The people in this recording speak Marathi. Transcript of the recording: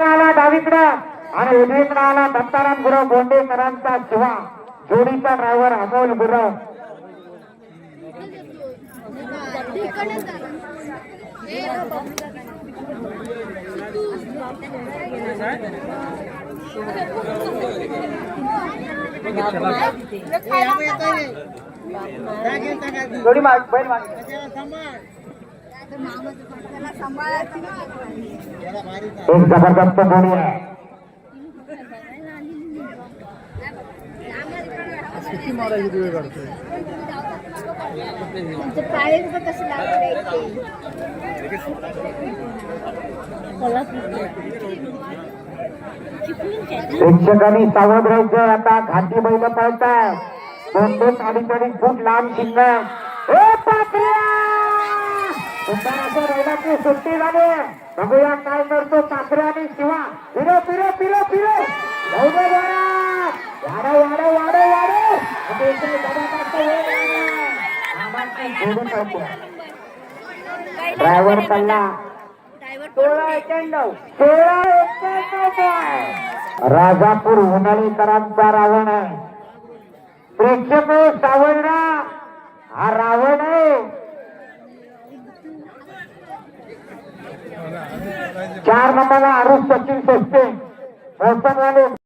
आला डावीकडं आणि उजवीकडे आला दत्ताराम गुरव बोंडेकरांचा शिवा जोडीचा ड्रायव्हर अमोल गुरव. जोडी बैल एक जबरदस्त जोडी आहे. प्रेक्षकांनी सावध राहायचं. आता घाटी बैल पळताय. 2-2 अडीच फूट लांब शिंग. बैलाची सुट्टी झाली. बघूया काय करतो पाखरे आणि शिवा. फिरो फिरो फिरो फिरो ड्रायव्हर कल्ला 16-91 राजापूर उन्हाळीकरांचा रावण आहे. प्रेक्षक सावळरा हा रावण आहे. 4 नंबरला आरुष सचिन सोस्ते मोसमवाले